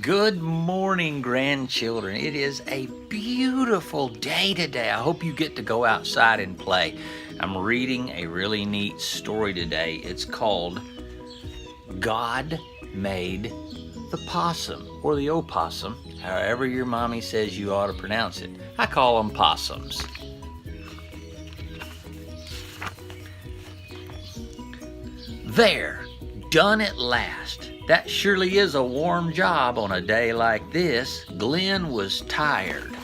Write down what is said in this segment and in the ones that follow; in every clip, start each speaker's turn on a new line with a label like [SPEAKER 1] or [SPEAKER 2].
[SPEAKER 1] Good morning, grandchildren. It is a beautiful day today. I hope you get to go outside and play. I'm reading a really neat story today. It's called God Made the Possum, or the Opossum, however your mommy says you ought to pronounce it. I call them possums. There, done at last. That surely is a warm job on a day like this. Glenn was tired.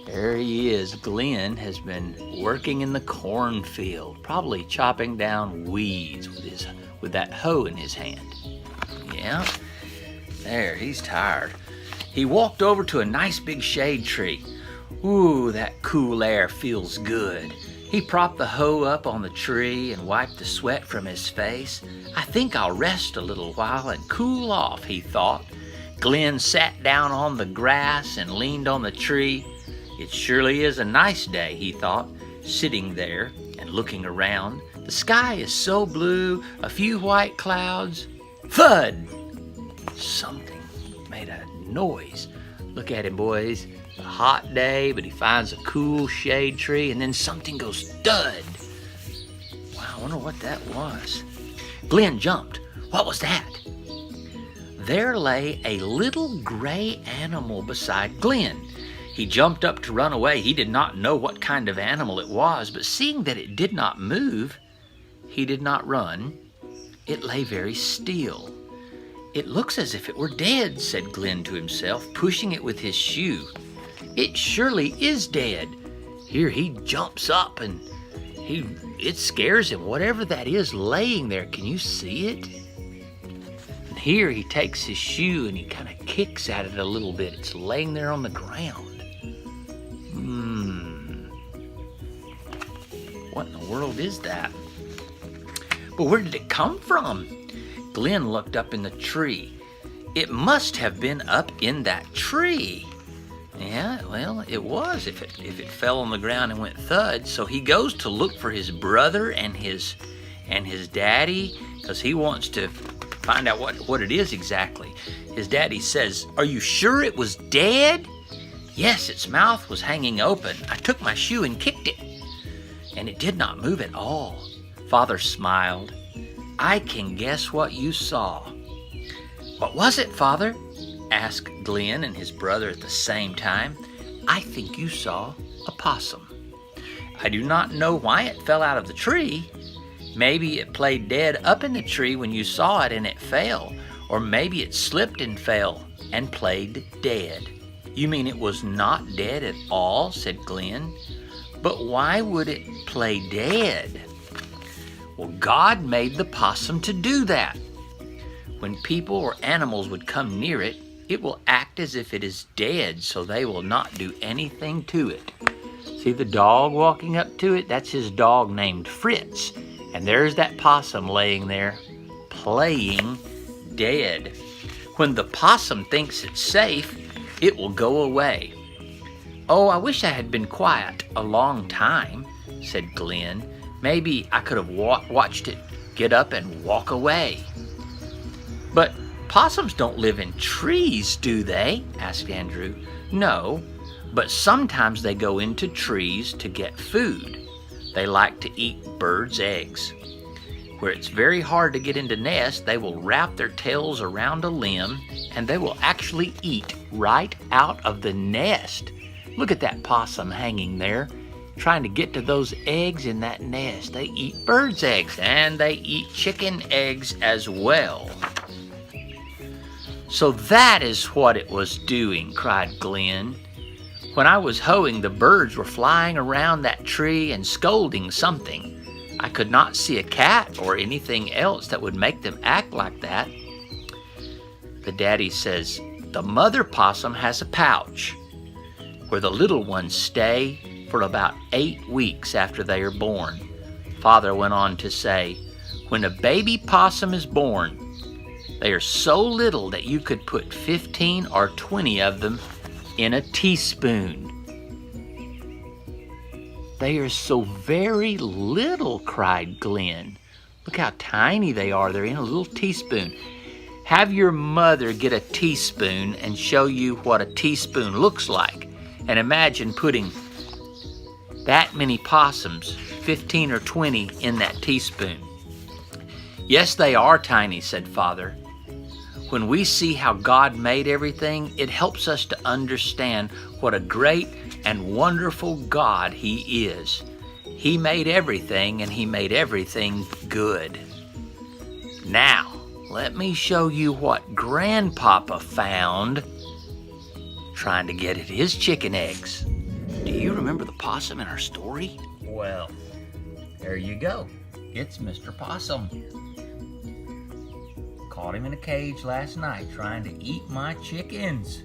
[SPEAKER 1] There he is. Glenn has been working in the cornfield, probably chopping down weeds with that hoe in his hand. Yeah, there, he's tired. He walked over to a nice big shade tree. Ooh, that cool air feels good. He propped the hoe up on the tree and wiped the sweat from his face. I think I'll rest a little while and cool off, he thought. Glenn sat down on the grass and leaned on the tree. It surely is a nice day, he thought, sitting there and looking around. The sky is so blue, a few white clouds. Thud! Something made a noise. Look at him, boys. A hot day, but he finds a cool shade tree, and then something goes thud. Wow, I wonder what that was. Glenn jumped. What was that? There lay a little gray animal beside Glenn. He jumped up to run away. He did not know what kind of animal it was, but seeing that it did not move, he did not run. It lay very still. It looks as if it were dead, said Glenn to himself, pushing it with his shoe. It surely is dead. Here he jumps up and it scares him, whatever that is laying there. Can you see it? And here he takes his shoe and he kind of kicks at it a little bit. It's laying there on the ground. What in the world is that? But where did it come from? Glenn looked up in the tree. It must have been up in that tree. Yeah, well, it was if it fell on the ground and went thud. So he goes to look for his brother and his daddy, because he wants to find out what it is exactly. His daddy says, "Are you sure it was dead?" "Yes, its mouth was hanging open. I took my shoe and kicked it, and it did not move at all." Father smiled. "I can guess what you saw." "What was it, Father?" asked Glenn and his brother at the same time. "I think you saw a possum. I do not know why it fell out of the tree. Maybe it played dead up in the tree when you saw it and it fell. Or maybe it slipped and fell and played dead." "You mean it was not dead at all?" said Glenn. "But why would it play dead?" "Well, God made the possum to do that. When people or animals would come near it, it will act as if it is dead, so they will not do anything to it. See the dog walking up to it? That's his dog named Fritz. And there's that possum laying there, playing dead. When the possum thinks it's safe, it will go away." "Oh, I wish I had been quiet a long time," said Glenn. "Maybe I could have watched it get up and walk away." "But possums don't live in trees, do they?" asked Andrew. "No, but sometimes they go into trees to get food. They like to eat birds' eggs. Where it's very hard to get into nests, they will wrap their tails around a limb and they will actually eat right out of the nest. Look at that possum hanging there, trying to get to those eggs in that nest. They eat birds' eggs and they eat chicken eggs as well." "So that is what it was doing," cried Glenn. "When I was hoeing, the birds were flying around that tree and scolding something. I could not see a cat or anything else that would make them act like that." The daddy says, "The mother possum has a pouch where the little ones stay for about 8 weeks after they are born." Father went on to say, "When a baby possum is born, they are so little that you could put 15 or 20 of them in a teaspoon." "They are so very little," cried Glenn. "Look how tiny they are. They're in a little teaspoon. Have your mother get a teaspoon and show you what a teaspoon looks like. And imagine putting that many possums, 15 or 20, in that teaspoon. Yes, they are tiny, said Father. When we see how God made everything, it helps us to understand what a great and wonderful God He is. He made everything, and He made everything good. Now, let me show you what Grandpapa found trying to get at his chicken eggs. Do you remember the possum in our story? Well, there you go. It's Mr. Possum. Caught him in a cage last night trying to eat my chickens.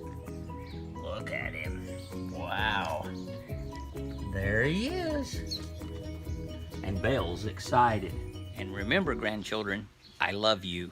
[SPEAKER 1] Look at him. Wow. There he is. And Belle's excited. And remember, grandchildren, I love you.